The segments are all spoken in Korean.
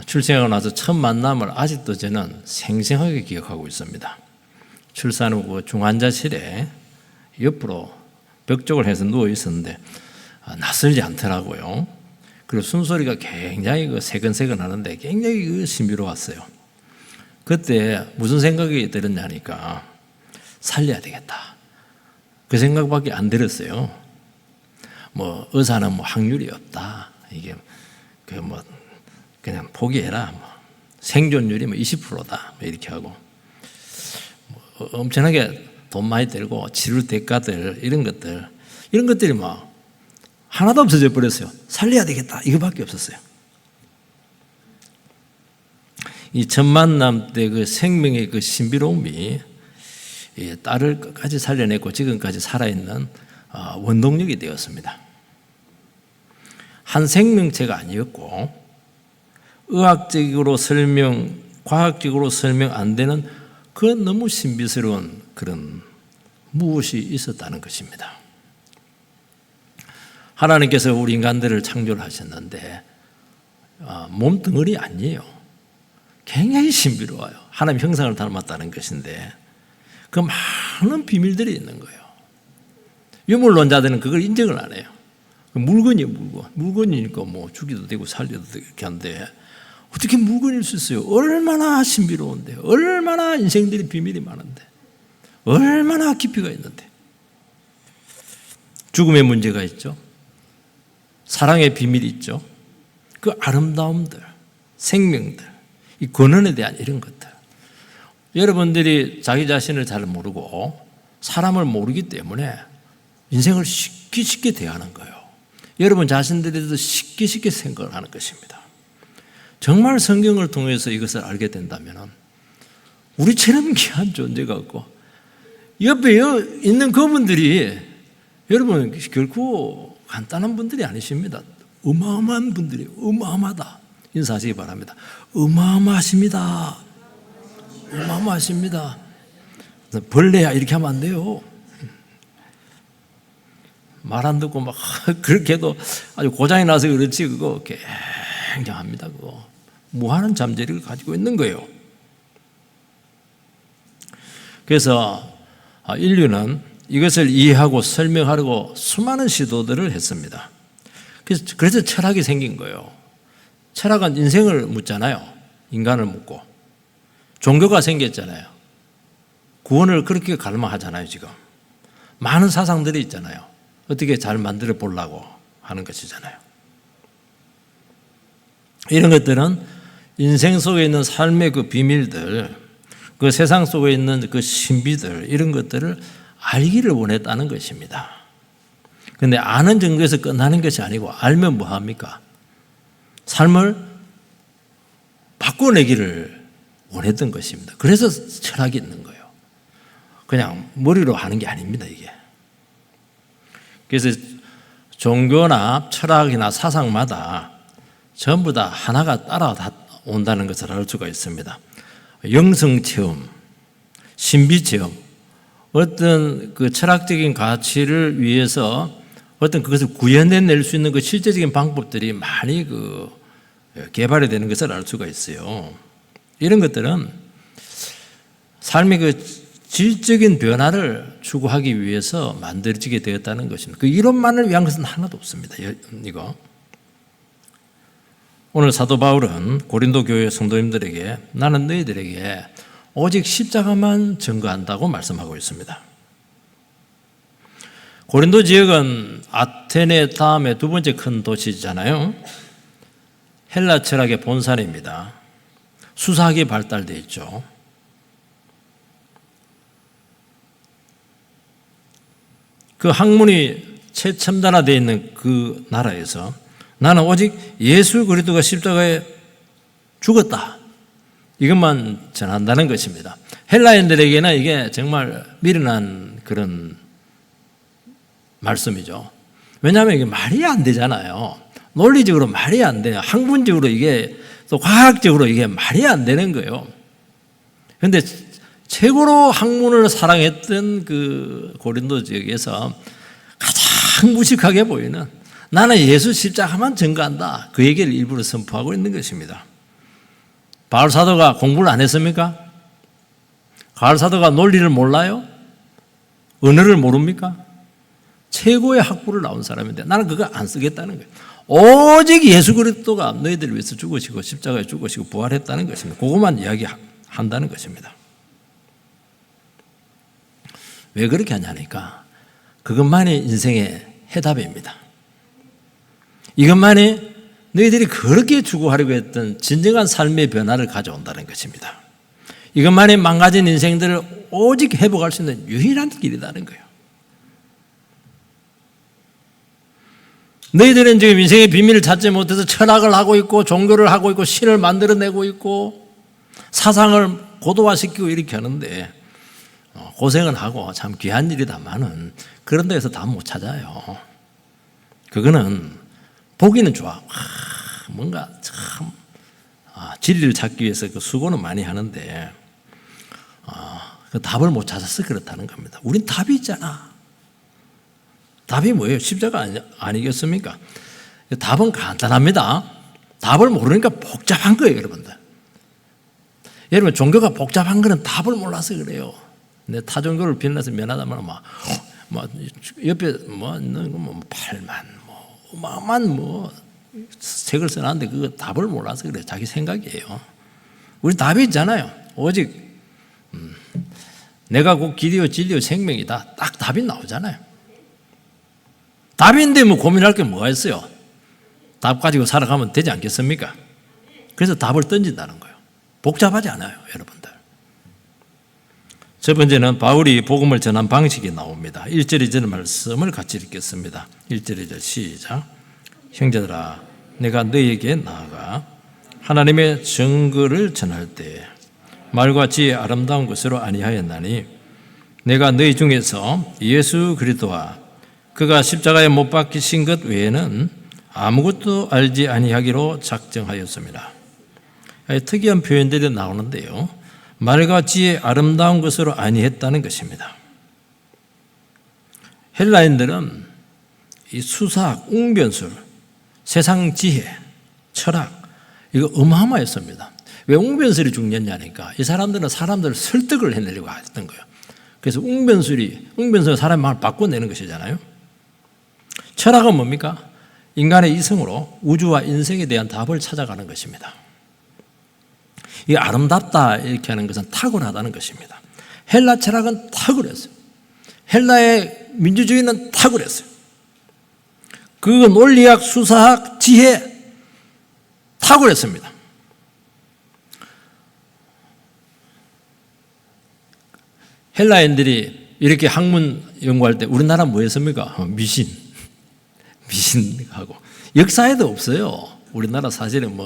출생하고 나서 첫 만남을 아직도 저는 생생하게 기억하고 있습니다. 출산 후 그 중환자실에 옆으로 벽 쪽을 해서 누워 있었는데 낯설지 않더라고요. 그리고 숨소리가 굉장히 그 세근세근 하는데 굉장히 그 신비로웠어요. 그때 무슨 생각이 들었냐니까 살려야 되겠다. 그 생각밖에 안 들었어요. 뭐 의사는 뭐 확률이 없다. 이게 그 뭐 그냥 포기해라. 뭐 생존율이 뭐 20%다. 뭐 이렇게 하고 뭐 엄청나게 돈 많이 들고 치료 대가들 이런 것들이 막 하나도 없어져 버렸어요. 살려야 되겠다. 이거밖에 없었어요. 이 첫 만남 때 그 생명의 그 신비로움이 딸을 끝까지 살려냈고 지금까지 살아있는 원동력이 되었습니다. 한 생명체가 아니었고 의학적으로 설명, 과학적으로 설명 안 되는 그 너무 신비스러운 그런 무엇이 있었다는 것입니다. 하나님께서 우리 인간들을 창조를 하셨는데 몸뚱어리 아니에요. 굉장히 신비로워요. 하나님 형상을 닮았다는 것인데 그 많은 비밀들이 있는 거예요. 유물론자들은 그걸 인정을 안 해요. 물건이에요, 물건. 물건이니까 뭐 죽이도 되고 살려도 되고 이렇게 한데 어떻게 물건일 수 있어요? 얼마나 신비로운데, 얼마나 인생들이 비밀이 많은데, 얼마나 깊이가 있는데. 죽음의 문제가 있죠. 사랑의 비밀이 있죠. 그 아름다움들, 생명들, 이 근원에 대한 이런 것들. 여러분들이 자기 자신을 잘 모르고 사람을 모르기 때문에 인생을 쉽게 대하는 거예요. 여러분 자신들에 대해서 쉽게 생각을 하는 것입니다. 정말 성경을 통해서 이것을 알게 된다면 우리처럼 귀한 존재가 없고 옆에 있는 그분들이 여러분 결코 간단한 분들이 아니십니다. 어마어마한 분들이 어마어마하다. 인사하시기 바랍니다. 어마어마하십니다. 어마어마하십니다. 벌레야 이렇게 하면 안 돼요. 말 안 듣고 막 그렇게 해도 아주 고장이 나서 그렇지 그거 굉장합니다. 그거 무한한 잠재력을 가지고 있는 거예요. 그래서 인류는 이것을 이해하고 설명하려고 수많은 시도들을 했습니다. 그래서 철학이 생긴 거예요. 철학은 인생을 묻잖아요. 인간을 묻고. 종교가 생겼잖아요. 구원을 그렇게 갈망하잖아요, 지금. 많은 사상들이 있잖아요. 어떻게 잘 만들어 보려고 하는 것이잖아요. 이런 것들은 인생 속에 있는 삶의 그 비밀들, 그 세상 속에 있는 그 신비들, 이런 것들을 알기를 원했다는 것입니다. 그런데 아는 정도에서 끝나는 것이 아니고 알면 뭐합니까? 삶을 바꿔내기를 원했던 것입니다. 그래서 철학이 있는 거예요. 그냥 머리로 하는 게 아닙니다, 이게. 그래서 종교나 철학이나 사상마다 전부 다 하나가 따라온다는 것을 알 수가 있습니다. 영성체험, 신비체험, 어떤 그 철학적인 가치를 위해서 어떤 그것을 구현해낼 수 있는 그 실제적인 방법들이 많이 개발이 되는 것을 알 수가 있어요. 이런 것들은 삶의 그 질적인 변화를 추구하기 위해서 만들어지게 되었다는 것입니다. 그 이론만을 위한 것은 하나도 없습니다. 이거. 오늘 사도 바울은 고린도 교회 성도님들에게 나는 너희들에게 오직 십자가만 증거한다고 말씀하고 있습니다. 고린도 지역은 아테네 다음에 두 번째 큰 도시잖아요. 헬라 철학의 본산입니다. 수사학이 발달되어 있죠. 그 학문이 최첨단화되어 있는 그 나라에서 나는 오직 예수 그리스도가 십자가에 죽었다. 이것만 전한다는 것입니다. 헬라인들에게는 이게 정말 미련한 그런 말씀이죠. 왜냐하면 이게 말이 안 되잖아요. 논리적으로 말이 안 돼요. 학문적으로 이게 또 과학적으로 이게 말이 안 되는 거예요. 그런데 최고로 학문을 사랑했던 그 고린도 지역에서 가장 무식하게 보이는 나는 예수 십자가만 증거한다. 그 얘기를 일부러 선포하고 있는 것입니다. 바울 사도가 공부를 안 했습니까? 바울 사도가 논리를 몰라요? 언어를 모릅니까? 최고의 학부를 나온 사람인데 나는 그거 안 쓰겠다는 거예요. 오직 예수 그리스도가 너희들을 위해서 죽으시고 십자가에 죽으시고 부활했다는 것입니다. 그것만 이야기한다는 것입니다. 왜 그렇게 하냐니까 그것만이 인생의 해답입니다. 이것만이 너희들이 그렇게 추구하려고 했던 진정한 삶의 변화를 가져온다는 것입니다. 이것만이 망가진 인생들을 오직 회복할 수 있는 유일한 길이라는 거예요. 너희들은 지금 인생의 비밀을 찾지 못해서 철학을 하고 있고 종교를 하고 있고 신을 만들어내고 있고 사상을 고도화시키고 이렇게 하는데 고생은 하고 참 귀한 일이다마는 그런 데에서 답 못 찾아요. 그거는 보기는 좋아. 뭔가 참 진리를 찾기 위해서 그 수고는 많이 하는데 그 답을 못 찾아서 그렇다는 겁니다. 우린 답이 있잖아. 답이 뭐예요? 십자가 아니겠습니까? 답은 간단합니다. 답을 모르니까 복잡한 거예요, 여러분들. 여러분, 종교가 복잡한 거는 답을 몰라서 그래요. 내 타 종교를 비난해서 미안하다면 막 옆에 팔만 어마어마한 책을 써놨는데 그거 답을 몰라서 그래요. 자기 생각이에요. 우리 답이 있잖아요. 오직 내가 곧 길이요 진리요 생명이다. 딱 답이 나오잖아요. 답인데 뭐 고민할 게 뭐가 있어요? 답 가지고 살아가면 되지 않겠습니까? 그래서 답을 던진다는 거예요. 복잡하지 않아요, 여러분들. 첫 번째는 바울이 복음을 전한 방식이 나옵니다. 1절 2절 말씀을 같이 읽겠습니다. 1절 2절 시작. 형제들아 내가 너희에게 나아가 하나님의 증거를 전할 때 말과 지혜의 아름다운 것으로 아니하였나니 내가 너희 중에서 예수 그리스도와 그가 십자가에 못 박히신 것 외에는 아무것도 알지 아니하기로 작정하였습니다. 특이한 표현들이 나오는데요. 말과 지혜의 아름다운 것으로 아니했다는 것입니다. 헬라인들은 이 수사학, 웅변술, 세상 지혜, 철학 이거 어마어마했습니다. 왜 웅변술이 중요했냐니까 이 사람들은 사람들을 설득을 해내려고 했던 거예요. 그래서 웅변술은 사람의 마음을 바꿔내는 것이잖아요. 철학은 뭡니까? 인간의 이성으로 우주와 인생에 대한 답을 찾아가는 것입니다. 이 아름답다 이렇게 하는 것은 탁월하다는 것입니다. 헬라 철학은 탁월했어요. 헬라의 민주주의는 탁월했어요. 그 논리학, 수사학, 지혜 탁월했습니다. 헬라인들이 이렇게 학문 연구할 때 우리나라 뭐 했습니까? 미신하고 역사에도 없어요. 우리나라 사실은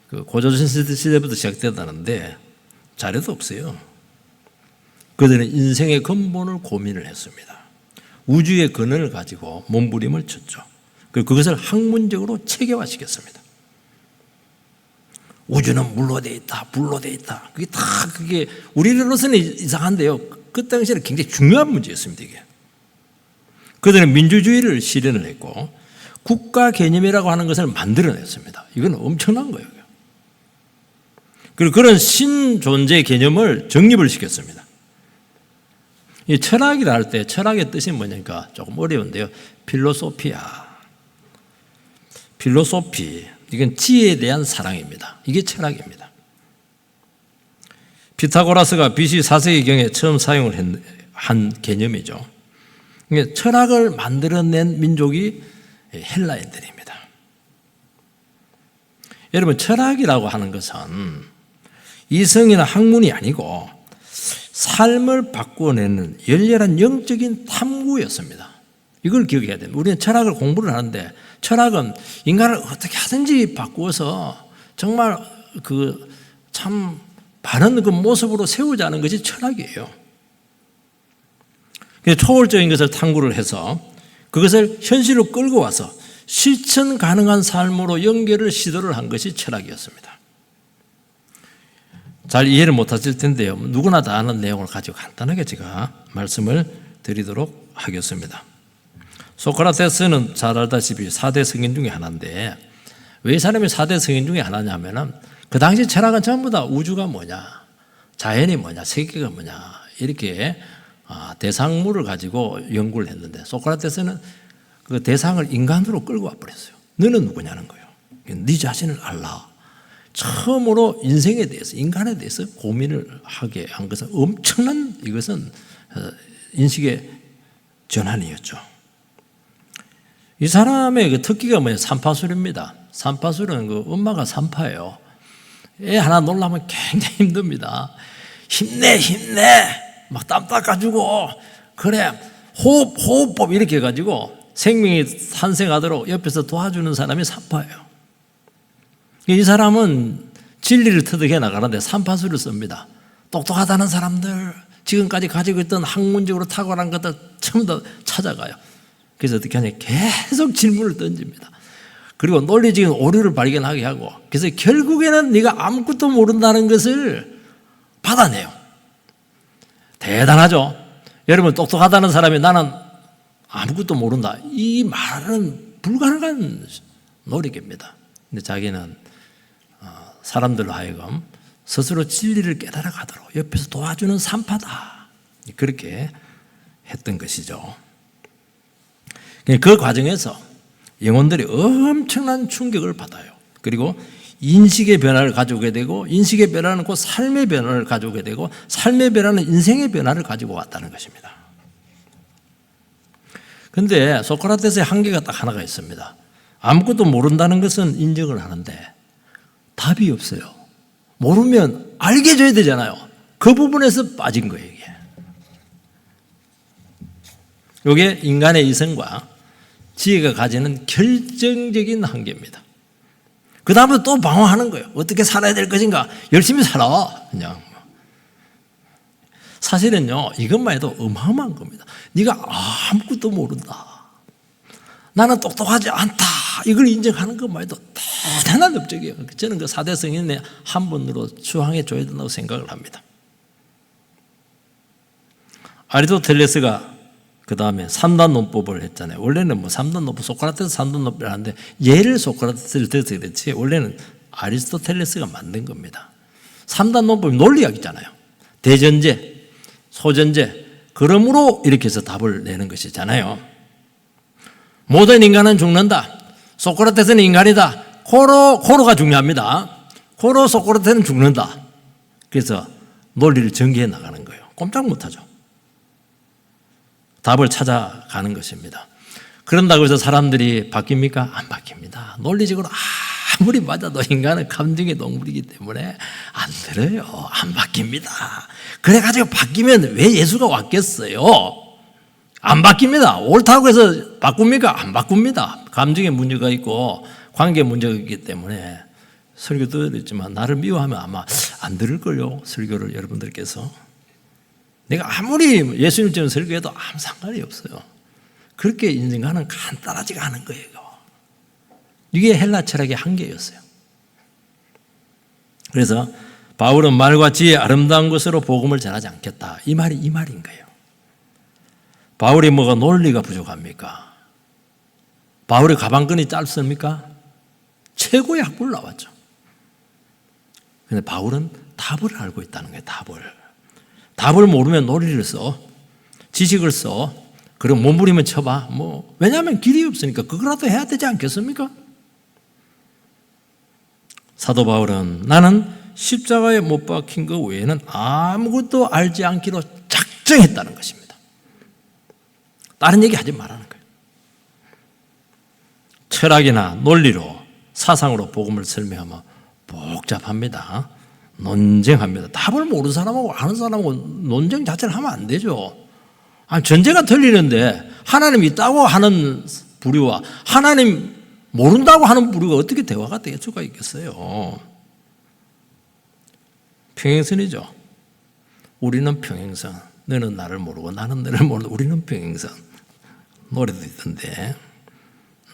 그 고조선 시대부터 시작됐다는데 자료도 없어요. 그들은 인생의 근본을 고민을 했습니다. 우주의 근원을 가지고 몸부림을 쳤죠. 그리고 그것을 학문적으로 체계화시켰습니다. 우주는 물로 돼 있다, 불로 돼 있다. 그게 우리로서는 이상한데요. 그 당시에는 굉장히 중요한 문제였습니다. 이게. 그들은 민주주의를 실현을 했고 국가 개념이라고 하는 것을 만들어냈습니다. 이건 엄청난 거예요. 그리고 그런 신존재 개념을 정립을 시켰습니다. 이 철학이라 할 때 철학의 뜻이 뭐냐니까 조금 어려운데요. 필로소피, 이건 지혜에 대한 사랑입니다. 이게 철학입니다. 피타고라스가 BC 4세기경에 처음 사용을 한 개념이죠. 철학을 만들어낸 민족이 헬라인들입니다. 여러분, 철학이라고 하는 것은 이성이나 학문이 아니고 삶을 바꿔내는 열렬한 영적인 탐구였습니다. 이걸 기억해야 됩니다. 우리는 철학을 공부를 하는데 철학은 인간을 어떻게 하든지 바꾸어서 정말 참 바른 그 모습으로 세우자는 것이 철학이에요. 초월적인 것을 탐구를 해서 그것을 현실로 끌고 와서 실천 가능한 삶으로 연결을 시도를 한 것이 철학이었습니다. 잘 이해를 못하실 텐데요. 누구나 다 아는 내용을 가지고 간단하게 제가 말씀을 드리도록 하겠습니다. 소크라테스는 잘 알다시피 4대 성인 중에 하나인데 왜 이 사람이 4대 성인 중에 하나냐면 그 당시 철학은 전부 다 우주가 뭐냐, 자연이 뭐냐, 세계가 뭐냐 이렇게 대상물을 가지고 연구를 했는데 소크라테스는 그 대상을 인간으로 끌고 와버렸어요. 너는 누구냐는 거예요. 네 자신을 알라. 처음으로 인생에 대해서, 인간에 대해서 고민을 하게 한 것은 엄청난, 이것은 인식의 전환이었죠. 이 사람의 그 특기가 뭐예요? 산파술입니다. 산파술은 그 엄마가 산파예요. 애 하나 놀라면 굉장히 힘듭니다. 힘내 막 땀 닦아주고, 그래 호흡법 이렇게 해가지고 생명이 탄생하도록 옆에서 도와주는 사람이 산파예요. 이 사람은 진리를 터득해 나가는데 산파술을 씁니다. 똑똑하다는 사람들, 지금까지 가지고 있던 학문적으로 탁월한 것들 전부 다 찾아가요. 그래서 어떻게 하냐, 계속 질문을 던집니다. 그리고 논리적인 오류를 발견하게 하고, 그래서 결국에는 네가 아무것도 모른다는 것을 받아내요. 대단하죠. 여러분, 똑똑하다는 사람이 나는 아무것도 모른다, 이 말은 불가능한 노력입니다. 근데 자기는 사람들로 하여금 스스로 진리를 깨달아가도록 옆에서 도와주는 산파다, 그렇게 했던 것이죠. 그 과정에서 영혼들이 엄청난 충격을 받아요. 그리고 인식의 변화를 가져오게 되고, 인식의 변화는 곧 삶의 변화를 가져오게 되고, 삶의 변화는 인생의 변화를 가지고 왔다는 것입니다. 그런데 소크라테스의 한계가 딱 하나가 있습니다. 아무것도 모른다는 것은 인정을 하는데 답이 없어요. 모르면 알게 해줘야 되잖아요. 그 부분에서 빠진 거예요, 이게. 이게 인간의 이성과 지혜가 가지는 결정적인 한계입니다. 그 다음에 또 방황하는 거예요. 어떻게 살아야 될 것인가? 열심히 살아, 그냥. 사실은요, 이것만 해도 어마어마한 겁니다. 네가 아무것도 모른다, 나는 똑똑하지 않다, 이걸 인정하는 것만 해도 대단한 업적이에요. 저는 그 4대 성인의 한 분으로 추앙해 줘야 된다고 생각을 합니다. 아리스토텔레스가 그 다음에 3단 논법을 했잖아요. 원래는 뭐 3단 논법, 소크라테스 3단 논법을 하는데 얘를 소크라테스를 들어서 그렇지 원래는 아리스토텔레스가 만든 겁니다. 3단 논법이 논리학이잖아요. 대전제, 소전제, 그러므로 이렇게 해서 답을 내는 것이잖아요. 모든 인간은 죽는다, 소크라테스는 인간이다, 코로가 중요합니다. 코로 소크라테스는 죽는다. 그래서 논리를 전개해 나가는 거예요. 꼼짝 못하죠. 답을 찾아가는 것입니다. 그런다고 해서 사람들이 바뀝니까? 안 바뀝니다. 논리적으로 아무리 맞아도 인간은 감정의 동물이기 때문에 안 들어요. 안 바뀝니다. 그래가지고 바뀌면 왜 예수가 왔겠어요? 안 바뀝니다. 옳다고 해서 바꿉니까? 안 바꿉니다. 감정의 문제가 있고 관계 문제가 있기 때문에 설교 들었지만 나를 미워하면 아마 안 들을걸요, 설교를 여러분들께서. 내가 아무리 예수님처럼 설교해도 아무 상관이 없어요. 그렇게 인생과는 간단하지가 않은 거예요. 이게 헬라 철학의 한계였어요. 그래서 바울은 말과 지혜, 아름다운 것으로 복음을 전하지 않겠다, 이 말인 거예요. 바울이 뭐가 논리가 부족합니까? 바울의 가방끈이 짧습니까? 최고의 학부를 나왔죠. 그런데 바울은 답을 알고 있다는 거예요. 답을 모르면 논리를 써, 지식을 써, 그리고 몸부림을 쳐봐. 왜냐하면 길이 없으니까 그거라도 해야 되지 않겠습니까? 사도 바울은 나는 십자가에 못 박힌 것 외에는 아무것도 알지 않기로 작정했다는 것입니다. 다른 얘기 하지 말라는 거예요. 철학이나 논리로, 사상으로 복음을 설명하면 복잡합니다. 논쟁합니다. 답을 모르는 사람하고 아는 사람하고 논쟁 자체를 하면 안 되죠. 전제가 틀리는데 하나님 있다고 하는 부류와 하나님 모른다고 하는 부류가 어떻게 대화가 될 수가 있겠어요? 평행선이죠. 우리는 평행선. 너는 나를 모르고 나는 너를 모르고 우리는 평행선. 노래도 있던데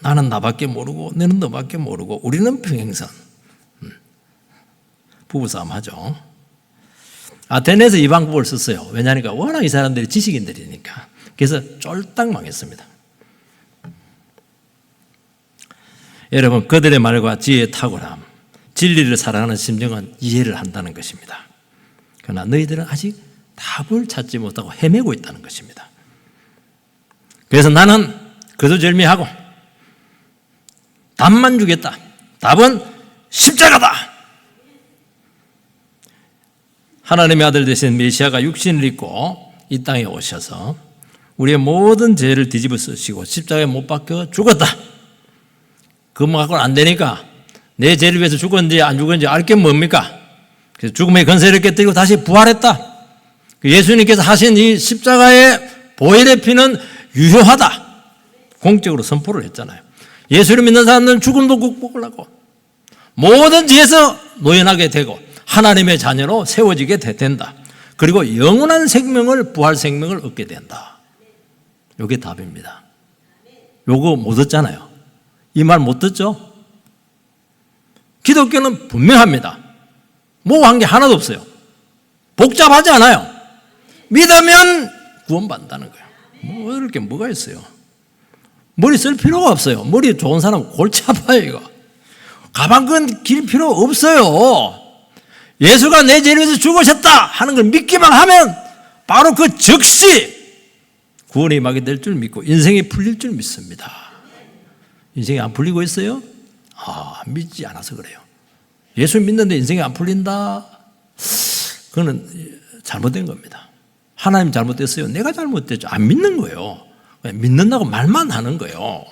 나는 나밖에 모르고 너는 너밖에 모르고 우리는 평행선. 부부싸움 하죠. 아테네에서 이 방법을 썼어요. 왜냐하니까 워낙 이 사람들이 지식인들이니까. 그래서 쫄딱 망했습니다. 여러분, 그들의 말과 지혜의 탁월함, 진리를 사랑하는 심정은 이해를 한다는 것입니다. 그러나 너희들은 아직 답을 찾지 못하고 헤매고 있다는 것입니다. 그래서 나는 거두절미하고 답만 주겠다. 답은 십자가다. 하나님의 아들 되신 메시아가 육신을 입고 이 땅에 오셔서 우리의 모든 죄를 뒤집어 쓰시고 십자가에 못 박혀 죽었다. 그거 갖고는 안 되니까 내 죄를 위해서 죽었는지 안 죽었는지 알 게 뭡니까? 그래서 죽음의 권세를 깨뜨리고 다시 부활했다. 예수님께서 하신 이 십자가의 보혈의 피는 유효하다. 공적으로 선포를 했잖아요. 예수를 믿는 사람들은 죽음도 극복을 하고 모든 죄에서 노연하게 되고 하나님의 자녀로 세워지게 된다. 그리고 영원한 생명을, 부활 생명을 얻게 된다. 이게 답입니다. 요거 못 듣잖아요. 이 말 못 듣죠? 기독교는 분명합니다. 모호한 게 하나도 없어요. 복잡하지 않아요. 믿으면 구원받는다는 거예요. 뭐 어려울 게 뭐가 있어요. 머리 쓸 필요가 없어요. 머리 좋은 사람 골치 아파요 이거. 가방끈 길 필요 없어요. 예수가 내 죄를 위해서 죽으셨다 하는 걸 믿기만 하면 바로 그 즉시 구원의 임하게 될 줄 믿고 인생이 풀릴 줄 믿습니다. 인생이 안 풀리고 있어요? 믿지 않아서 그래요. 예수 믿는데 인생이 안 풀린다? 그거는 잘못된 겁니다. 하나님 잘못됐어요? 내가 잘못됐죠. 안 믿는 거예요. 믿는다고 말만 하는 거예요.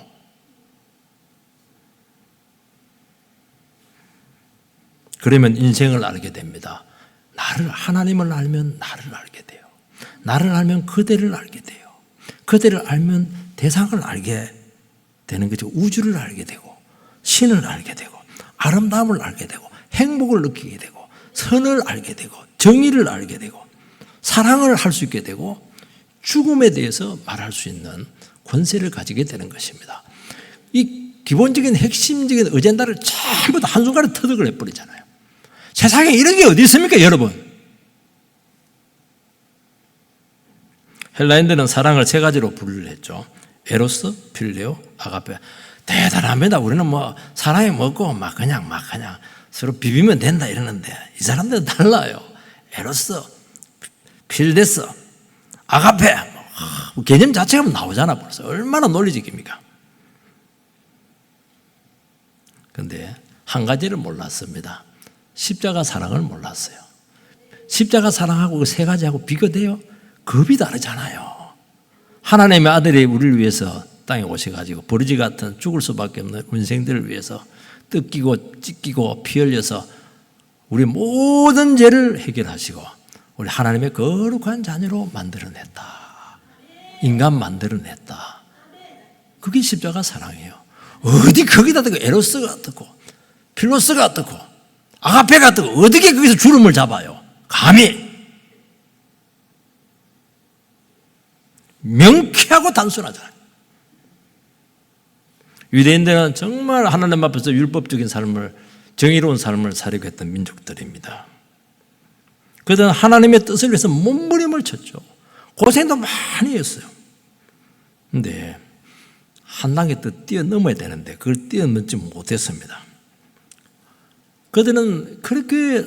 그러면 인생을 알게 됩니다. 하나님을 알면 나를 알게 돼요. 나를 알면 그대를 알게 돼요. 그대를 알면 대상을 알게 되는 거죠. 우주를 알게 되고 신을 알게 되고 아름다움을 알게 되고 행복을 느끼게 되고 선을 알게 되고 정의를 알게 되고 사랑을 할 수 있게 되고 죽음에 대해서 말할 수 있는 권세를 가지게 되는 것입니다. 이 기본적인 핵심적인 어젠다를 전부 다 한순간에 터득을 해버리잖아요. 세상에 이런 게 어디 있습니까, 여러분? 헬라인들은 사랑을 세 가지로 분류를 했죠. 에로스, 필레오, 아가페. 대단합니다. 우리는 뭐 사랑이 뭐고 막 그냥 서로 비비면 된다 이러는데 이 사람들은 달라요. 에로스, 필데스, 아가페. 개념 자체가 나오잖아 벌써. 얼마나 논리적입니까? 그런데 한 가지를 몰랐습니다. 십자가 사랑을 몰랐어요. 십자가 사랑하고 그 세 가지하고 비교돼요? 급이 다르잖아요. 하나님의 아들이 우리를 위해서 땅에 오셔가지고 버리지 같은 죽을 수밖에 없는 인생들을 위해서 뜯기고 찢기고 피 흘려서 우리 모든 죄를 해결하시고 우리 하나님의 거룩한 자녀로 만들어냈다. 인간 만들어냈다. 그게 십자가 사랑이에요. 어디 거기다 듣고 에로스가 어떻고 필로스가 어떻고 아가페가 어떻고 어떻게 거기서 주름을 잡아요. 감히. 명쾌하고 단순하잖아요. 유대인들은 정말 하나님 앞에서 율법적인 삶을, 정의로운 삶을 살려고 했던 민족들입니다. 그들은 하나님의 뜻을 위해서 몸부림을 쳤죠. 고생도 많이 했어요. 그런데 한 단계 더 뛰어넘어야 되는데 그걸 뛰어넘지 못했습니다. 그들은 그렇게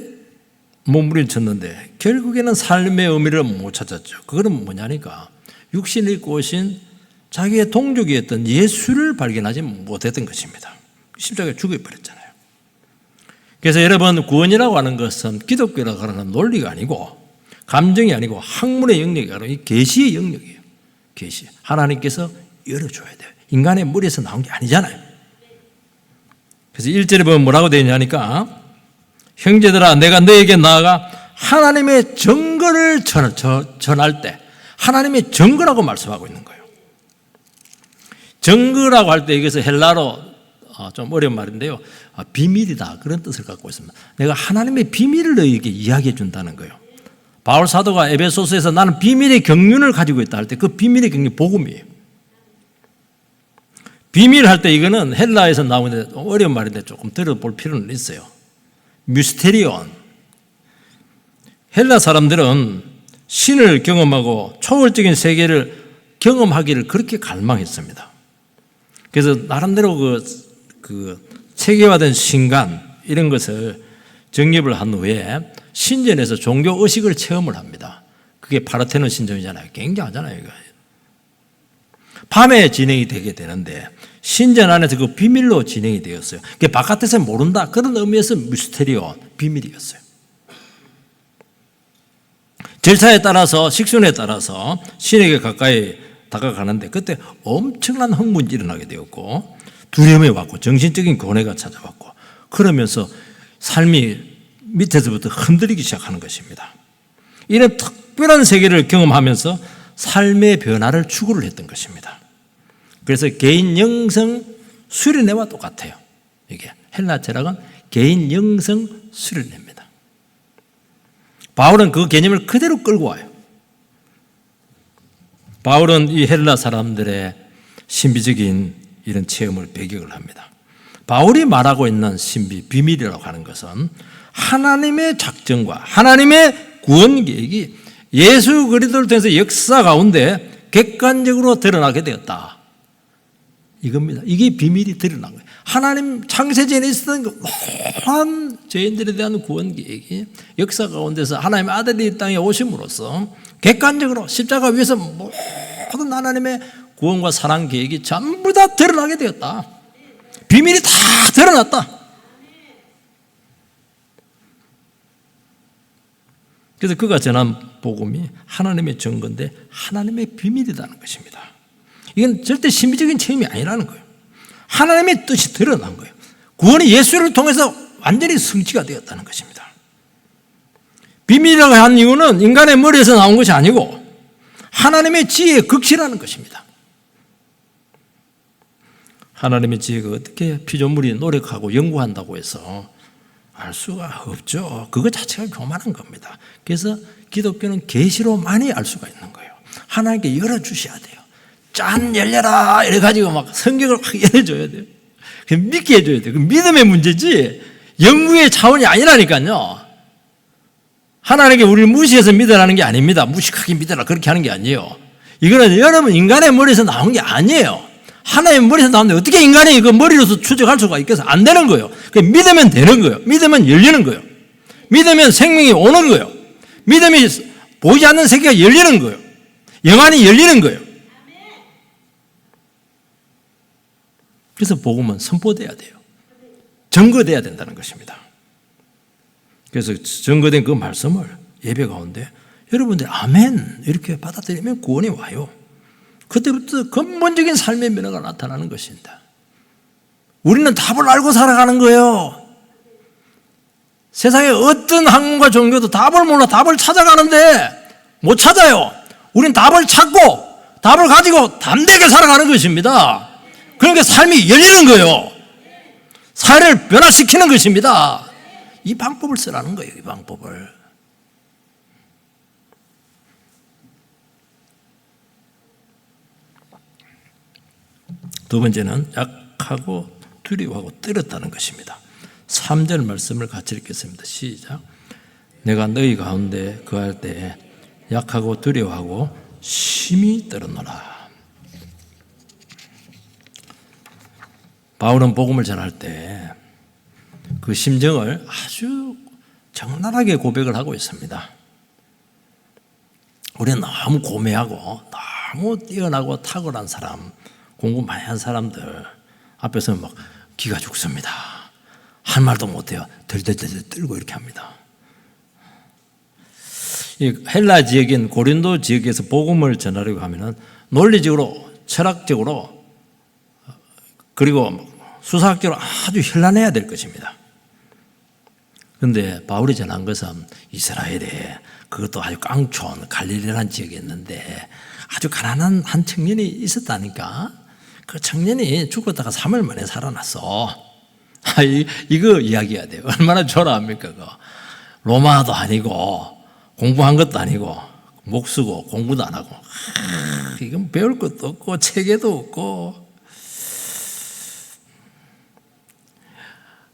몸부림 쳤는데 결국에는 삶의 의미를 못 찾았죠. 그거는 뭐냐니까 육신을 입고 오신 자기의 동족이었던 예수를 발견하지 못했던 것입니다. 십자가에 죽여버렸잖아요. 그래서 여러분, 구원이라고 하는 것은 기독교라고 하는 논리가 아니고 감정이 아니고 학문의 영역이 아니고 이 계시의 영역이에요. 계시. 하나님께서 열어줘야 돼요. 인간의 머리에서 나온 게 아니잖아요. 그래서 1절에 보면 뭐라고 되어 있냐니까 형제들아 내가 너에게 나아가 하나님의 증거를 전할 때 하나님의 증거라고 말씀하고 있는 거예요. 증거라고 할 때 여기서 헬라로 좀 어려운 말인데요. 비밀이다 그런 뜻을 갖고 있습니다. 내가 하나님의 비밀을 너에게 이야기해 준다는 거예요. 바울 사도가 에베소서에서 나는 비밀의 경륜을 가지고 있다 할 때 그 비밀의 경륜이 복음이에요. 비밀 할 때 이거는 헬라에서 나오는데 어려운 말인데 조금 들어볼 필요는 있어요. 미스테리온. 헬라 사람들은 신을 경험하고 초월적인 세계를 경험하기를 그렇게 갈망했습니다. 그래서 나름대로 그 체계화된 신간, 이런 것을 정립을 한 후에 신전에서 종교 의식을 체험을 합니다. 그게 파르테논 신전이잖아요. 굉장하잖아요. 이거. 밤에 진행이 되게 되는데 신전 안에서 그 비밀로 진행이 되었어요. 그게 바깥에서 모른다. 그런 의미에서 미스테리오, 비밀이었어요. 절차에 따라서 식순에 따라서 신에게 가까이 다가가는데 그때 엄청난 흥분이 일어나게 되었고 두려움이 왔고 정신적인 고뇌가 찾아왔고 그러면서 삶이 밑에서부터 흔들리기 시작하는 것입니다. 이런 특별한 세계를 경험하면서 삶의 변화를 추구를 했던 것입니다. 그래서 개인 영성 수련회와 똑같아요. 이게 헬라 철학은 개인 영성 수련회입니다. 바울은 그 개념을 그대로 끌고 와요. 바울은 이 헬라 사람들의 신비적인 이런 체험을 배경을 합니다. 바울이 말하고 있는 신비, 비밀이라고 하는 것은 하나님의 작정과 하나님의 구원 계획이 예수 그리스도를 통해서 역사 가운데 객관적으로 드러나게 되었다. 이겁니다. 이게 비밀이 드러난 거예요. 하나님 창세전에 있었던 그 모든 죄인들에 대한 구원 계획이 역사 가운데서 하나님의 아들이 이 땅에 오심으로써 객관적으로 십자가 위에서 모든 하나님의 구원과 사랑 계획이 전부 다 드러나게 되었다. 비밀이 다 드러났다. 그래서 그가 전한 복음이 하나님의 증거인데 하나님의 비밀이라는 것입니다. 이건 절대 신비적인 체험이 아니라는 거예요. 하나님의 뜻이 드러난 거예요. 구원이 예수를 통해서 완전히 성취가 되었다는 것입니다. 비밀이라고 한 이유는 인간의 머리에서 나온 것이 아니고 하나님의 지혜의 극치라는 것입니다. 하나님의 지혜가 어떻게 피조물이 노력하고 연구한다고 해서 알 수가 없죠. 그것 자체가 교만한 겁니다. 그래서 기독교는 계시로만이 알 수가 있는 거예요. 하나님께 열어주셔야 돼요. 짠 열려라 이래가지고 막 성경을 확 열어줘야 돼요. 믿게 해줘야 돼요. 그 믿음의 문제지 연구의 차원이 아니라니까요. 하나님께 우리를 무시해서 믿으라는 게 아닙니다. 무식하게 믿으라 그렇게 하는 게 아니에요. 이거는 여러분 인간의 머리에서 나온 게 아니에요. 하나님의 머리에서 나오는데 어떻게 인간이 그 머리로서 추적할 수가 있겠어? 안 되는 거예요. 믿으면 되는 거예요. 믿으면 열리는 거예요. 믿으면 생명이 오는 거예요. 믿음이 보이지 않는 세계가 열리는 거예요. 영안이 열리는 거예요. 그래서 복음은 선포돼야 돼요. 증거돼야 된다는 것입니다. 그래서 증거된 그 말씀을 예배 가운데 여러분들 아멘 이렇게 받아들이면 구원이 와요. 그때부터 근본적인 삶의 변화가 나타나는 것입니다. 우리는 답을 알고 살아가는 거예요. 세상의 어떤 학문과 종교도 답을 몰라 답을 찾아가는데 못 찾아요. 우리는 답을 찾고 답을 가지고 담대하게 살아가는 것입니다. 그러니까 삶이 열리는 거예요. 사회를 변화시키는 것입니다. 이 방법을 쓰라는 거예요. 이 방법을. 두 번째는 약하고 두려워하고 떨었다는 것입니다. 3절 말씀을 같이 읽겠습니다. 시작. 내가 너희 가운데 거할 때 약하고 두려워하고 심히 떨었노라. 바울은 복음을 전할 때 그 심정을 아주 적나라하게 고백을 하고 있습니다. 우리는 너무 고매하고 너무 뛰어나고 탁월한 사람, 공부 많이 한 사람들 앞에서 막 기가 죽습니다. 할 말도 못해요. 덜덜덜 떨고 이렇게 합니다. 이 헬라 지역인 고린도 지역에서 복음을 전하려고 하면은 논리적으로, 철학적으로, 그리고 수사학적으로 아주 현란해야 될 것입니다. 그런데 바울이 전한 것은 이스라엘에 그것도 아주 깡촌 갈릴리라는 지역에 있는데 아주 가난한 한 청년이 있었다니까. 그 청년이 죽었다가 3일 만에 살아났어. 이거 이야기해야 돼요. 얼마나 초라합니까? 그거. 로마도 아니고 공부한 것도 아니고 목 쓰고 공부도 안 하고 이건 배울 것도 없고 체계도 없고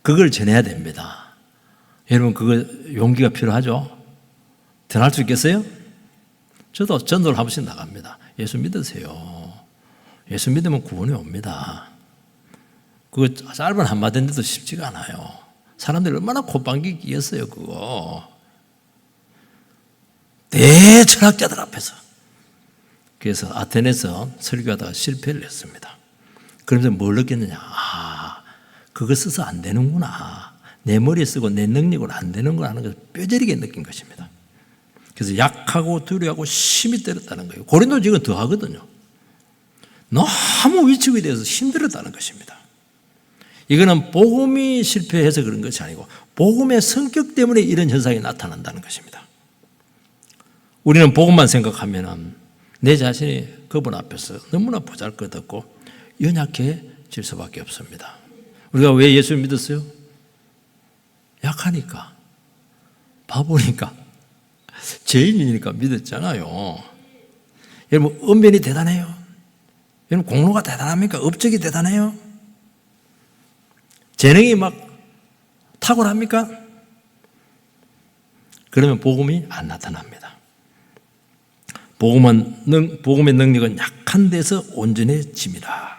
그걸 전해야 됩니다. 여러분 그거 용기가 필요하죠? 전할 수 있겠어요? 저도 전도를 한 번씩 나갑니다. 예수 믿으세요. 예수 믿으면 구원이 옵니다. 그거 짧은 한마디인데도 쉽지가 않아요. 사람들이 얼마나 콧방귀 뀌었어요, 그거. 대철학자들 앞에서. 그래서 아테네에서 설교하다가 실패를 했습니다. 그러면서 뭘 느꼈느냐. 그거 써서 안 되는구나. 내 머리에 쓰고 내 능력으로 안 되는구나 하는 것을 뼈저리게 느낀 것입니다. 그래서 약하고 두려워하고 심히 떨었다는 거예요. 고린도 지금 더 하거든요. 너무 위축이 되어서 힘들었다는 것입니다. 이거는 복음이 실패해서 그런 것이 아니고 복음의 성격 때문에 이런 현상이 나타난다는 것입니다. 우리는 복음만 생각하면 내 자신이 그분 앞에서 너무나 보잘것없고 연약해질 수밖에 없습니다. 우리가 왜 예수를 믿었어요? 약하니까, 바보니까, 죄인이니까 믿었잖아요. 여러분, 언변이 대단해요. 여러분, 공로가 대단합니까? 업적이 대단해요? 재능이 막 탁월합니까? 그러면 복음이 안 나타납니다. 복음의 능력은 약한 데서 온전해집니다.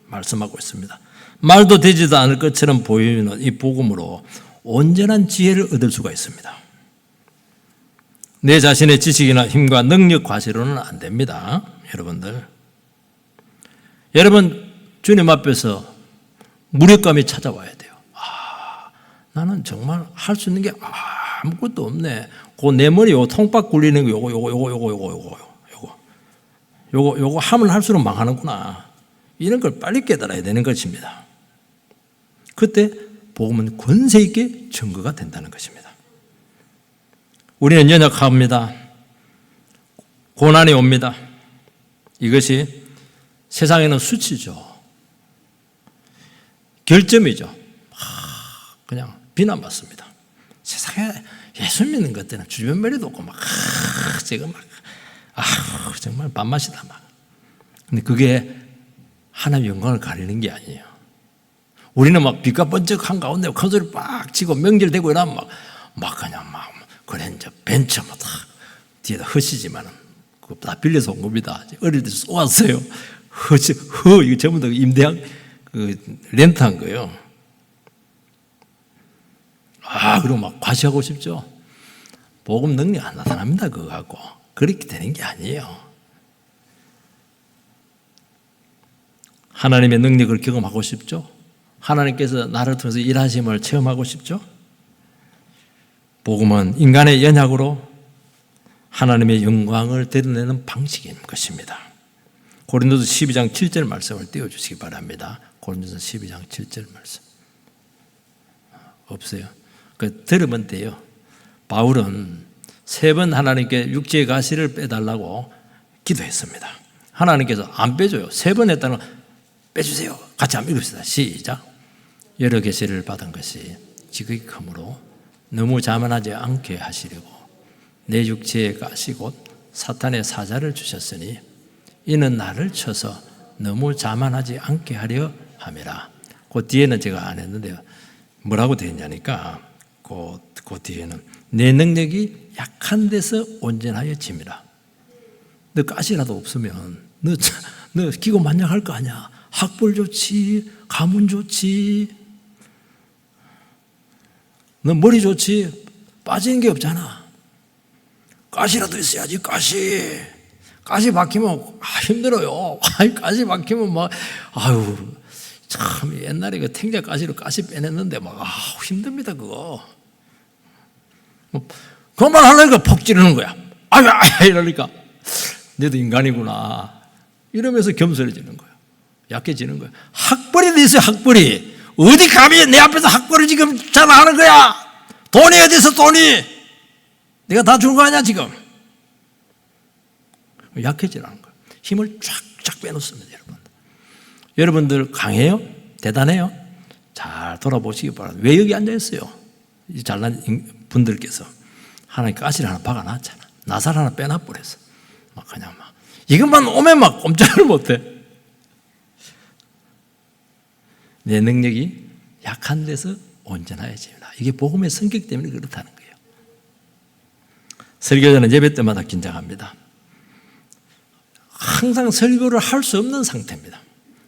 말씀하고 있습니다. 말도 되지도 않을 것처럼 보이는 이 복음으로 온전한 지혜를 얻을 수가 있습니다. 내 자신의 지식이나 힘과 능력 과시로는 안 됩니다. 여러분 주님 앞에서 무력감이 찾아와야 돼요. 나는 정말 할 수 있는 게 아무것도 없네. 그 내 머리 요 통박 굴리는 거 요거 하면 할수록 망하는구나. 이런 걸 빨리 깨달아야 되는 것입니다. 그때 복음은 권세 있게 증거가 된다는 것입니다. 우리는 연약합니다. 고난이 옵니다. 이것이 세상에는 수치죠. 결점이죠. 그냥 비난받습니다. 세상에 예수 믿는 것 때는 주변머리도 없고 정말 밥맛이다 막. 근데 그게 하나님의 영광을 가리는 게 아니에요. 우리는 막 빛과 번쩍한 가운데 큰 소리 빡 치고 명절 되고 이러면 그래 이제 벤처 다 뒤에다 허시지만은 그거 다 빌려서 온 겁니다. 어릴 때 쏘았어요. 이거 전부 다 임대한 렌트한 거예요. 그리고 막 과시하고 싶죠. 복음 능력 안 나타납니다. 그거 갖고 그렇게 되는 게 아니에요. 하나님의 능력을 경험하고 싶죠. 하나님께서 나를 통해서 일하심을 체험하고 싶죠. 복음은 인간의 연약으로 하나님의 영광을 드러내는 방식인 것입니다. 고린도서 12장 7절 말씀을 띄워주시기 바랍니다. 고린도서 12장 7절 말씀. 없어요. 들으면 돼요. 바울은 3번 하나님께 육체의 가시를 빼달라고 기도했습니다. 하나님께서 안 빼줘요. 3번 했다는 거 빼주세요. 같이 한번 읽읍시다. 시작. 여러 계시를 받은 것이 지극히 크므로 너무 자만하지 않게 하시려고 내 육체의 가시 곧 사탄의 사자를 주셨으니 이는 나를 쳐서 너무 자만하지 않게 하려 함이라. 그 뒤에는 제가 안 했는데요. 뭐라고 되어 있냐니까 그 뒤에는 내 능력이 약한 데서 온전하여 짐이라. 너 가시라도 없으면 너 기고 만약할 거 아니야. 학벌 좋지, 가문 좋지, 너 머리 좋지, 빠지는 게 없잖아. 가시라도 있어야지. 가시 박히면 힘들어요. 가시 박히면 참 옛날에 그 탱자 가시로 가시 빼냈는데 힘듭니다 그거. 그만 하려니까 퍽 찌르는 거야. 이러니까 너도 인간이구나 이러면서 겸손해지는 거야. 약해지는 거야. 학벌이 어디 있어요? 학벌이 어디 감히 내 앞에서 학벌을 지금 자랑하는 거야. 돈이 어디 있어? 돈이 내가 다 준 거 아니야 지금. 약해지라는 거야. 힘을 쫙쫙 빼놓습니다. 여러분들 강해요? 대단해요? 잘 돌아보시기 바랍니다. 왜 여기 앉아있어요? 이 잘난 분들께서 하나님 가시를 하나 박아놨잖아. 나살 하나 빼놔버렸어. 이것만 오면 꼼짝을 못해. 내 능력이 약한 데서 온전해집니다. 이게 복음의 성격 때문에 그렇다는 거예요. 설교자는 예배 때마다 긴장합니다. 항상 설교를 할 수 없는 상태입니다.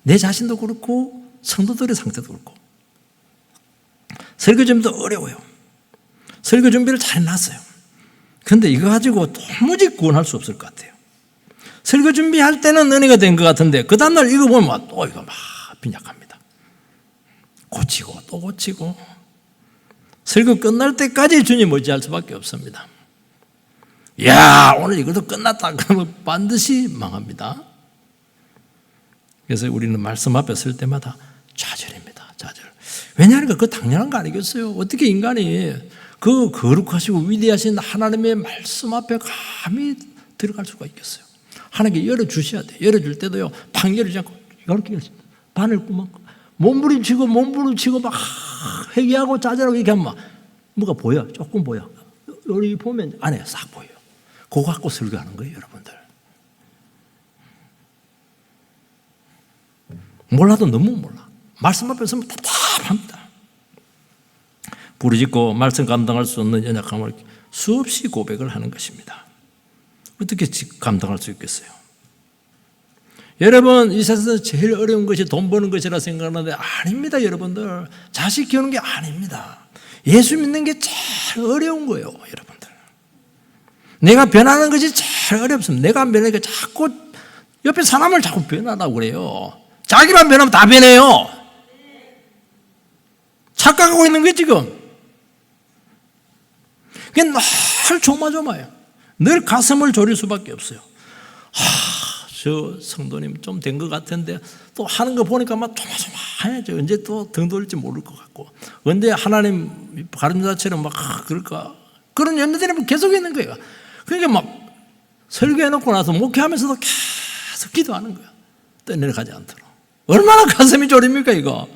내 자신도 그렇고 성도들의 상태도 그렇고 설교 준비도 어려워요. 설교 준비를 잘 해놨어요. 그런데 이거 가지고 도무지 구원할 수 없을 것 같아요. 설교 준비할 때는 은혜가 된 것 같은데 그 다음날 이거 보면 또 이거 막 빈약합니다. 고치고 또 고치고 설교 끝날 때까지 주님 의지할 수밖에 없습니다. 야, 오늘 이것도 끝났다 그러면 반드시 망합니다. 그래서 우리는 말씀 앞에 설 때마다 좌절입니다. 좌절. 왜냐하면 그거 당연한 거 아니겠어요? 어떻게 인간이 그 거룩하시고 위대하신 하나님의 말씀 앞에 감히 들어갈 수가 있겠어요? 하나님께 열어주셔야 돼요. 열어줄 때도요, 팍 열어주지 않고 이렇게 바늘구멍 몸부림치고 막 회개하고 좌절하고 이렇게 하면 뭐가 보여? 조금 보여. 여기 보면 안에 싹 보여요. 그거 갖고 설교하는 거예요, 여러분들. 몰라도 너무 몰라. 말씀 앞에 서면 답답합니다. 부르짖고 말씀 감당할 수 없는 연약함을 수없이 고백을 하는 것입니다. 어떻게 감당할 수 있겠어요? 여러분, 이 세상에서 제일 어려운 것이 돈 버는 것이라 생각하는데 아닙니다, 여러분들. 자식 키우는 게 아닙니다. 예수 믿는 게 제일 어려운 거예요, 여러분들. 내가 변하는 것이 제일 어렵습니다. 내가 안 변하니까 자꾸 옆에 사람을 자꾸 변하라고 그래요. 자기만 변하면 다 변해요. 착각하고 있는 거예요, 지금. 그게 늘 조마조마해요. 늘 가슴을 졸일 수밖에 없어요. 저 성도님 좀 된 것 같은데 또 하는 거 보니까 막 조마조마해야죠. 언제 또 등 돌릴지 모를 것 같고, 언제 하나님 가르침자처럼 막 그럴까, 그런 염려들이 계속 있는 거예요. 그러니까 막 설교해놓고 나서 목회하면서도 계속 기도하는 거예요. 떠내려가지 않도록. 얼마나 가슴이 졸입니까 이거.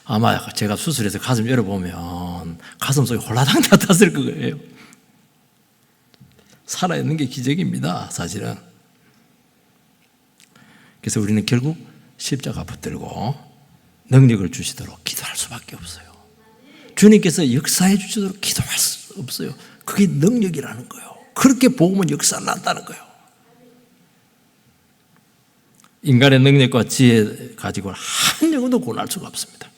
아마 제가 수술해서 가슴 열어보면 가슴 속에 홀라당 탔을 거예요. 살아있는 게 기적입니다, 사실은. 그래서 우리는 결국 십자가 붙들고 능력을 주시도록 기도할 수밖에 없어요. 주님께서 역사해 주시도록 기도할 수 없어요. 그게 능력이라는 거예요. 그렇게 복음은 역사를 한다는 거예요. 인간의 능력과 지혜 가지고는 한 영혼도 구원할 수가 없습니다.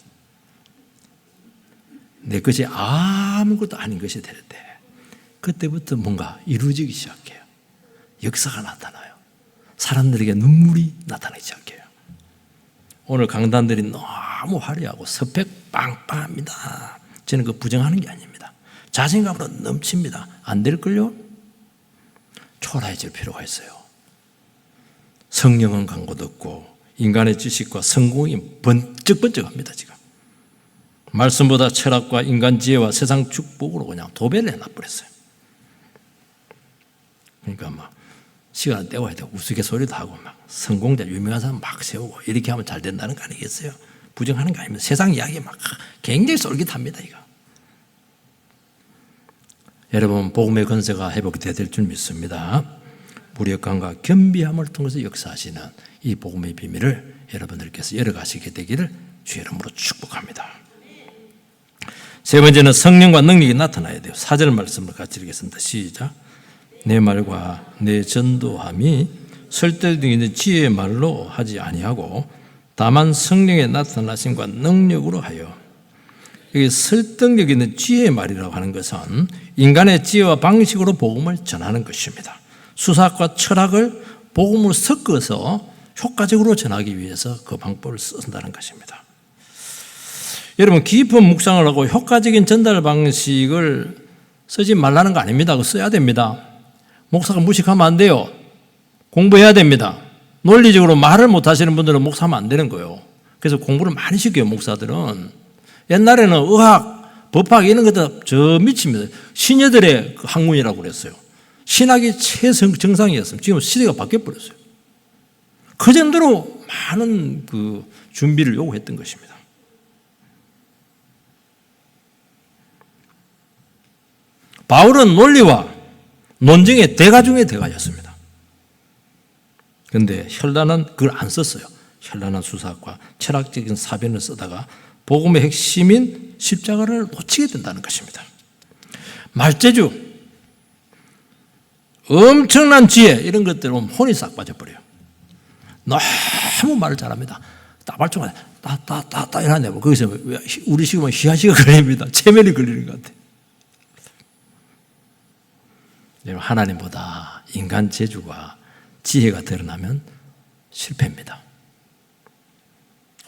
내 것이 아무것도 아닌 것이 될 때 그때부터 뭔가 이루어지기 시작해요. 역사가 나타나요. 사람들에게 눈물이 나타나기 시작해요. 오늘 강단들이 너무 화려하고 스펙 빵빵합니다. 저는 그 부정하는 게 아닙니다. 자신감으로 넘칩니다. 안 될걸요? 초라해질 필요가 있어요. 성령은 강고도 없고 인간의 지식과 성공이 번쩍번쩍합니다. 지금 말씀보다 철학과 인간 지혜와 세상 축복으로 그냥 도배를 해놔버렸어요. 그러니까 막 시간을 때워야 되고 우스갯소리도 하고 막 성공자 유명한 사람 막 세우고 이렇게 하면 잘 된다는 거 아니겠어요? 부정하는 거 아닙니다. 세상 이야기 막 굉장히 쏠깃합니다. 이거. 여러분, 복음의 권세가 회복돼야 될 줄 믿습니다. 무력감과 겸비함을 통해서 역사하시는 이 복음의 비밀을 여러분들께서 열어가시게 되기를 주의 이름으로 축복합니다. 세 번째는 성령과 능력이 나타나야 돼요. 4절 말씀을 같이 읽겠습니다. 시작. 내 말과 내 전도함이 설득력 있는 지혜의 말로 하지 아니하고 다만 성령의 나타나심과 능력으로 하여. 여기 설득력 있는 지혜의 말이라고 하는 것은 인간의 지혜와 방식으로 복음을 전하는 것입니다. 수사과 철학을 복음으로 섞어서 효과적으로 전하기 위해서 그 방법을 쓴다는 것입니다. 여러분, 깊은 묵상을 하고 효과적인 전달 방식을 쓰지 말라는 거 아닙니다. 그거 써야 됩니다. 목사가 무식하면 안 돼요. 공부해야 됩니다. 논리적으로 말을 못 하시는 분들은 목사하면 안 되는 거예요. 그래서 공부를 많이 시켜요, 목사들은. 옛날에는 의학, 법학 이런 것들 저 미칩니다. 신여들의 학문이라고 그랬어요. 신학이 최정상이었습니다. 지금 시대가 바뀌어버렸어요. 그 정도로 많은 그 준비를 요구했던 것입니다. 바울은 논리와 논증의 대가 중의 대가였습니다. 그런데 혈란은 그걸 안 썼어요. 혈란한 수사학과 철학적인 사변을 쓰다가 복음의 핵심인 십자가를 놓치게 된다는 것입니다. 말재주, 엄청난 지혜 이런 것들은 혼이 싹 빠져버려요. 너무 말을 잘합니다. 따발총알 따따따따 이러는데 뭐 거기서 우리 식으면 희야시가 걸립니다. 체면이 걸리는 것 같아요. 하나님보다 인간 재주가 지혜가 드러나면 실패입니다.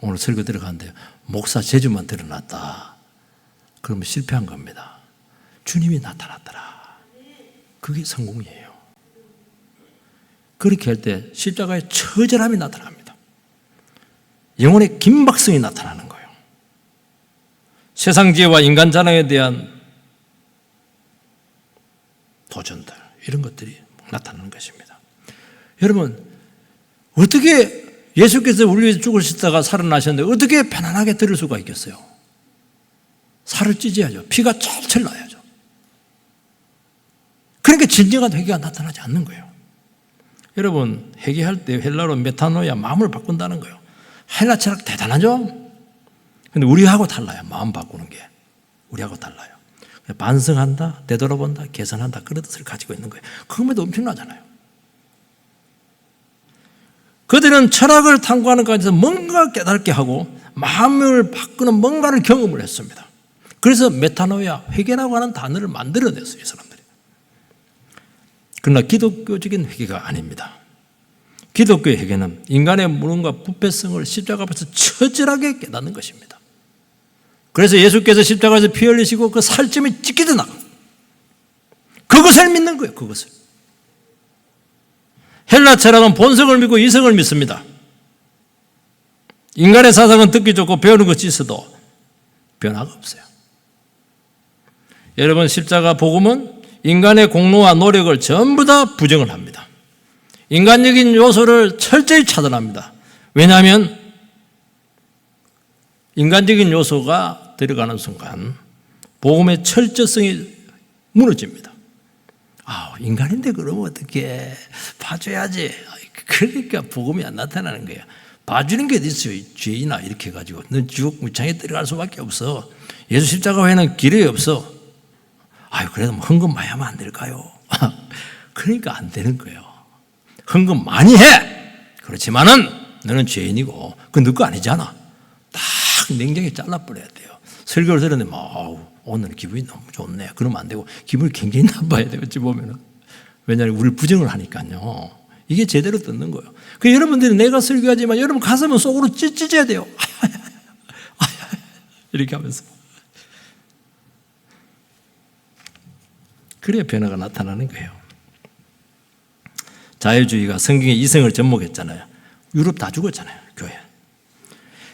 오늘 설교 들어가는데 목사 재주만 드러났다. 그러면 실패한 겁니다. 주님이 나타났더라. 그게 성공이에요. 그렇게 할 때 십자가의 처절함이 나타납니다. 영혼의 긴박성이 나타나는 거예요. 세상 지혜와 인간 자랑에 대한 도전들, 이런 것들이 나타나는 것입니다. 여러분, 어떻게 예수께서 우리 위해서 죽으시다가 살아나셨는데 어떻게 편안하게 들을 수가 있겠어요? 살을 찢어야죠. 피가 철철 나야죠. 그러니까 진정한 회개가 나타나지 않는 거예요. 여러분, 회개할 때 헬라로 메타노야, 마음을 바꾼다는 거예요. 헬라 철학 대단하죠? 근데 우리하고 달라요. 마음 바꾸는 게. 우리하고 달라요. 반성한다, 되돌아본다, 개선한다, 그런 뜻을 가지고 있는 거예요. 그것도 엄청나잖아요. 그들은 철학을 탐구하는 가운데서 뭔가 깨닫게 하고 마음을 바꾸는 뭔가를 경험을 했습니다. 그래서 메타노야, 회개라고 하는 단어를 만들어냈어요, 이 사람들이. 그러나 기독교적인 회개가 아닙니다. 기독교의 회개는 인간의 무능과 부패성을 십자가 앞에서 처절하게 깨닫는 것입니다. 그래서 예수께서 십자가에서 피 흘리시고 그 살점이 찢기듯 나가. 그것을 믿는 거예요, 그것을. 헬라 철학은 본성을 믿고 이성을 믿습니다. 인간의 사상은 듣기 좋고 배우는 것이 있어도 변화가 없어요. 여러분, 십자가 복음은 인간의 공로와 노력을 전부 다 부정을 합니다. 인간적인 요소를 철저히 차단합니다. 왜냐하면 인간적인 요소가 들어가는 순간 복음의 철저성이 무너집니다. 인간인데 그러면 어떻게 봐줘야지. 그러니까 복음이 안 나타나는 거예요. 봐주는 게 어디 있어요. 죄인아 이렇게 해가지고 넌 지옥 무창에 들어갈 수밖에 없어. 예수 십자가 외에는 길이 없어. 그래도 헌금 많이 하면 안 될까요? 그러니까 안 되는 거예요. 헌금 많이 해. 그렇지만은 너는 죄인이고 그건 너 거 아니잖아. 딱 냉정히 잘라버려야 돼요. 설교를 들었는데 오늘 기분이 너무 좋네. 그러면 안 되고 기분이 굉장히 나빠야 돼요. 어찌 보면은. 왜냐하면 우리를 부정을 하니까요. 이게 제대로 듣는 거예요. 그 여러분들이 내가 설교하지만 여러분 가슴은 속으로 찢어야 돼요. 이렇게 하면서. 그래야 변화가 나타나는 거예요. 자유주의가 성경의 이성을 접목했잖아요. 유럽 다 죽었잖아요. 교회.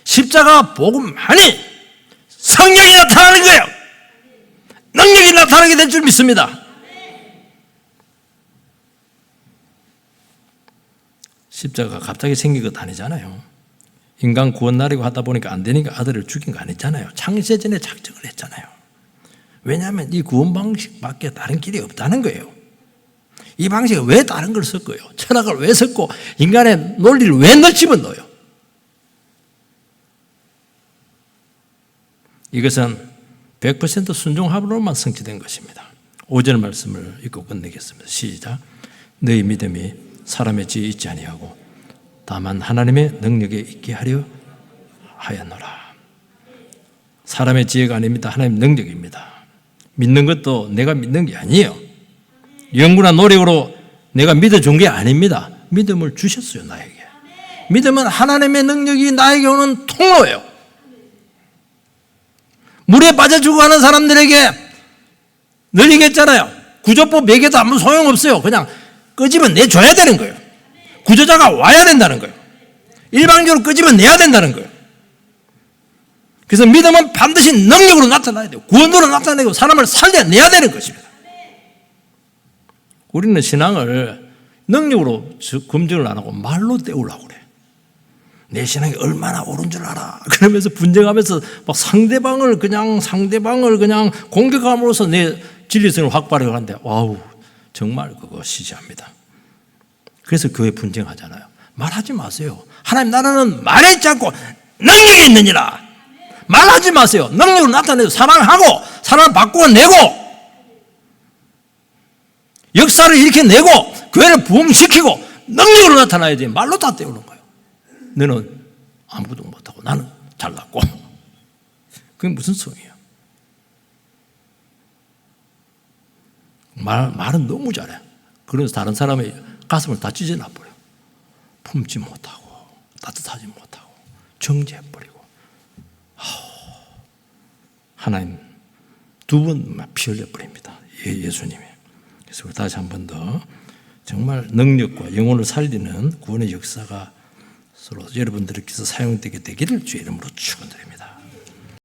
십자가 복음만이 성령이 나타나는 거예요. 능력이 나타나게 될 줄 믿습니다. 십자가가 갑자기 생긴 것 아니잖아요. 인간 구원 나려고 하다 보니까 안 되니까 아들을 죽인 거 아니잖아요. 창세전에 작정을 했잖아요. 왜냐하면 이 구원 방식밖에 다른 길이 없다는 거예요. 이 방식에 왜 다른 걸 섞어요? 철학을 왜 섞고 인간의 논리를 왜 집어넣어요? 이것은 100% 순종함으로만 성취된 것입니다. 5절 말씀을 읽고 끝내겠습니다. 시작. 너희 믿음이 사람의 지혜에 있지 아니하고 다만 하나님의 능력에 있게 하려 하였노라. 사람의 지혜가 아닙니다. 하나님의 능력입니다. 믿는 것도 내가 믿는 게 아니에요. 연구나 노력으로 내가 믿어준 게 아닙니다. 믿음을 주셨어요, 나에게. 믿음은 하나님의 능력이 나에게 오는 통로예요. 물에 빠져 죽어가는 사람들에게 늘 얘기했잖아요. 구조법 얘기해도 아무 소용없어요. 그냥 끄집어 내줘야 되는 거예요. 구조자가 와야 된다는 거예요. 일방적으로 끄집어 내야 된다는 거예요. 그래서 믿음은 반드시 능력으로 나타나야 돼요. 구원으로 나타내고 사람을 살려내야 되는 것입니다. 우리는 신앙을 능력으로 검증을 안 하고 말로 때우려고 그래. 내 신앙이 얼마나 옳은 줄 알아. 그러면서 분쟁하면서 막 상대방을 그냥 공격함으로써 내 진리성을 확보하려고 하는데, 와우, 정말 그거 시시합니다. 그래서 교회 분쟁하잖아요. 말하지 마세요. 하나님 나라는 말에 있지 않고 능력이 있느니라. 말하지 마세요. 능력으로 나타내서 사랑하고 사랑을 바꾸어내고 역사를 일으켜내고 교회를 부흥시키고 능력으로 나타나야지. 말로 다 때우는 거예요. 너는 아무것도 못해. 나는 잘났고. 그게 무슨 소용이에요? 말은 너무 잘해. 그래서 다른 사람의 가슴을 다 찢어놔버려. 품지 못하고 따뜻하지 못하고 정죄해버리고. 하나님 두 번 피 흘려버립니다. 예수님이. 그래서 다시 한 번 더 정말 능력과 영혼을 살리는 구원의 역사가 서로 여러분들께서 사용되게 되기를 주의 이름으로 축원드립니다.